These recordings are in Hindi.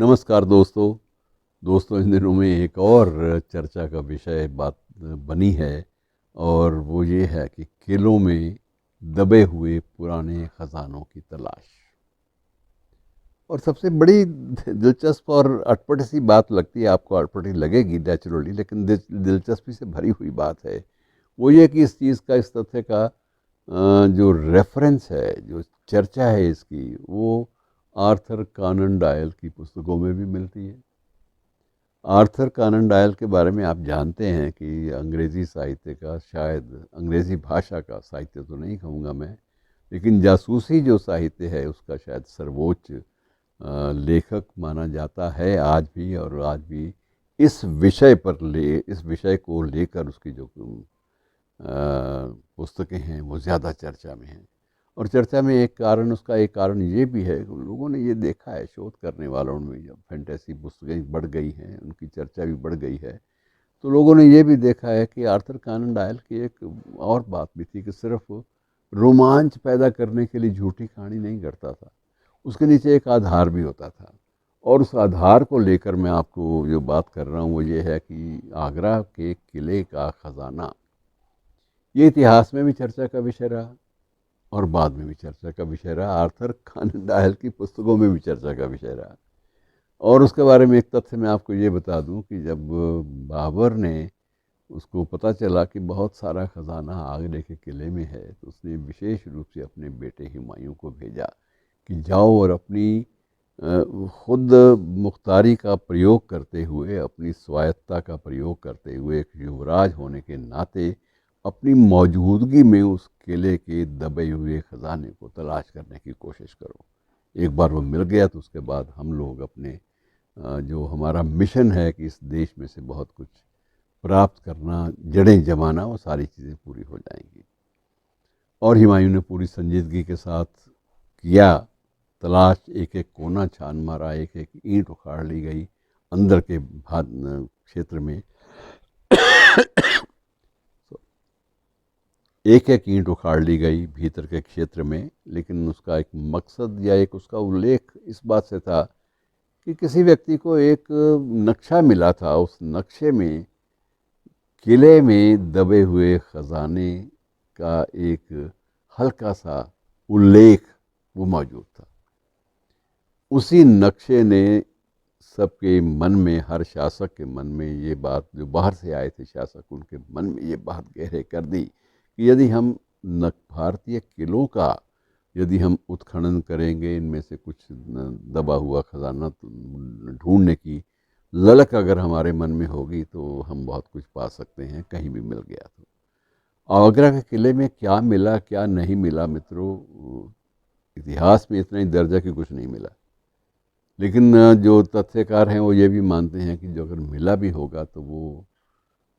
नमस्कार दोस्तों। इन दिनों में एक और चर्चा का विषय बात बनी है और वो ये है कि किलों में दबे हुए पुराने खजानों की तलाश। और सबसे बड़ी दिलचस्प और अटपटी सी बात लगती है, आपको अटपटी लगेगी नेचुरली, लेकिन दिलचस्पी से भरी हुई बात है। वो ये कि इस चीज़ का, इस तथ्य का जो रेफरेंस है, जो चर्चा है इसकी, वो आर्थर कानन डायल की पुस्तकों में भी मिलती है। आर्थर कानन डायल के बारे में आप जानते हैं कि अंग्रेज़ी साहित्य का, शायद अंग्रेज़ी भाषा का साहित्य तो नहीं कहूँगा मैं, लेकिन जासूसी जो साहित्य है उसका शायद सर्वोच्च लेखक माना जाता है आज भी। और आज भी इस विषय को लेकर उसकी जो पुस्तकें हैं वो ज़्यादा चर्चा में हैं। और चर्चा में उसका एक कारण ये भी है कि लोगों ने ये देखा है, शोध करने वालों में, जब फैंटेसी पुस्तकें बढ़ गई हैं, उनकी चर्चा भी बढ़ गई है, तो लोगों ने ये भी देखा है कि आर्थर कानन डायल की एक और बात भी थी कि सिर्फ रोमांच पैदा करने के लिए झूठी कहानी नहीं करता था, उसके नीचे एक आधार भी होता था। और उस आधार को लेकर मैं आपको जो बात कर रहा हूँ वो ये है कि आगरा के किले का खजाना, ये इतिहास में भी चर्चा का विषय रहा और बाद में भी चर्चा का विषय रहा, आर्थर कानन डायल की पुस्तकों में भी चर्चा का विषय रहा। और उसके बारे में एक तथ्य मैं आपको ये बता दूं कि जब बाबर ने, उसको पता चला कि बहुत सारा ख़जाना आगरे के किले में है, तो उसने विशेष रूप से अपने बेटे हुमायूं को भेजा कि जाओ और अपनी खुद मुख्तारी का प्रयोग करते हुए, अपनी स्वायत्ता का प्रयोग करते हुए, एक युवराज होने के नाते अपनी मौजूदगी में उस किले के दबे हुए ख़जाने को तलाश करने की कोशिश करो। एक बार वो मिल गया तो उसके बाद हम लोग अपने जो हमारा मिशन है कि इस देश में से बहुत कुछ प्राप्त करना, जड़ें जमाना, वो सारी चीज़ें पूरी हो जाएंगी। और हुमायूं ने पूरी संजीदगी के साथ किया तलाश, एक एक कोना छान मारा, एक एक ईंट उखाड़ ली गई अंदर के क्षेत्र में। एक एक ईंट उखाड़ ली गई भीतर के क्षेत्र में, लेकिन उसका एक मकसद या एक उसका उल्लेख इस बात से था कि किसी व्यक्ति को एक नक्शा मिला था, उस नक्शे में किले में दबे हुए खजाने का एक हल्का सा उल्लेख वो मौजूद था। उसी नक्शे ने सबके मन में, हर शासक के मन में ये बात, जो बाहर से आए थे शासक, उनके मन में ये बात गहरे कर दी कि यदि हम भारतीय किलों का यदि हम उत्खनन करेंगे, इनमें से कुछ दबा हुआ खजाना ढूंढने की ललक अगर हमारे मन में होगी तो हम बहुत कुछ पा सकते हैं, कहीं भी मिल गया तो। आगरा के किले में क्या मिला क्या नहीं मिला मित्रों, इतिहास में इतना ही दर्जा कि कुछ नहीं मिला। लेकिन जो तथ्यकार हैं वो ये भी मानते हैं कि जो अगर मिला भी होगा तो वो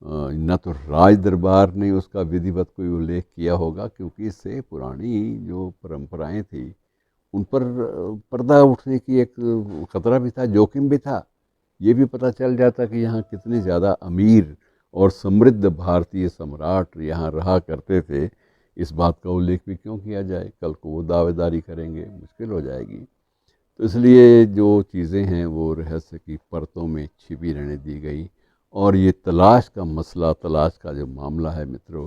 न तो राज दरबार ने उसका विधिवत कोई उल्लेख किया होगा, क्योंकि इससे पुरानी जो परंपराएं थी उन पर पर्दा उठने की एक खतरा भी था, जोखिम भी था। ये भी पता चल जाता कि यहाँ कितने ज़्यादा अमीर और समृद्ध भारतीय सम्राट यहाँ रहा करते थे, इस बात का उल्लेख भी क्यों किया जाए, कल को वो दावेदारी करेंगे, मुश्किल हो जाएगी। तो इसलिए जो चीज़ें हैं वो रहस्य की परतों में छिपी रहने दी गई। और ये तलाश का मसला, तलाश का जो मामला है मित्रों,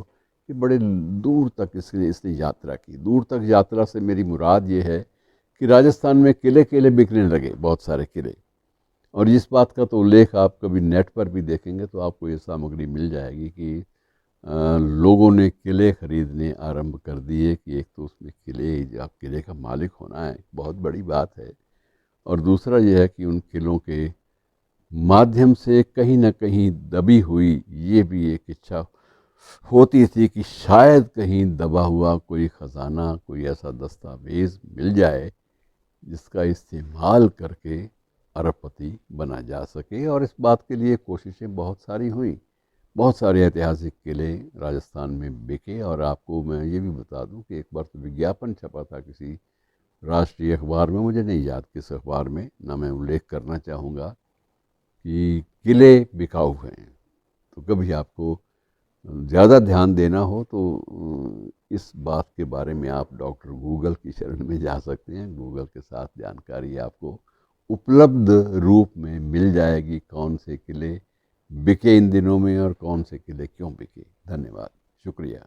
ये बड़े दूर तक इसने इसने यात्रा की। दूर तक यात्रा से मेरी मुराद ये है कि राजस्थान में किले किले बिकने लगे, बहुत सारे किले। और इस बात का तो उल्लेख आप कभी नेट पर भी देखेंगे तो आपको ये सामग्री मिल जाएगी कि लोगों ने किले खरीदने आरंभ कर दिए। कि एक तो उसमें किले, आप किले का मालिक होना है, बहुत बड़ी बात है। और दूसरा यह है कि उन किलों के माध्यम से कहीं ना कहीं दबी हुई ये भी एक इच्छा होती थी कि शायद कहीं दबा हुआ कोई ख़जाना, कोई ऐसा दस्तावेज़ मिल जाए जिसका इस्तेमाल करके अरबपति बना जा सके। और इस बात के लिए कोशिशें बहुत सारी हुई। बहुत सारे ऐतिहासिक किले राजस्थान में बिके। और आपको मैं ये भी बता दूं कि एक बार तो विज्ञापन छपा था किसी राष्ट्रीय अखबार में, मुझे नहीं याद किस अखबार में, ना मैं उल्लेख करना चाहूँगा, कि किले बिकाऊ हैं। तो कभी आपको ज़्यादा ध्यान देना हो तो इस बात के बारे में आप डॉक्टर गूगल की शरण में जा सकते हैं। गूगल के साथ जानकारी आपको उपलब्ध रूप में मिल जाएगी, कौन से किले बिके इन दिनों में और कौन से किले क्यों बिके। धन्यवाद, शुक्रिया।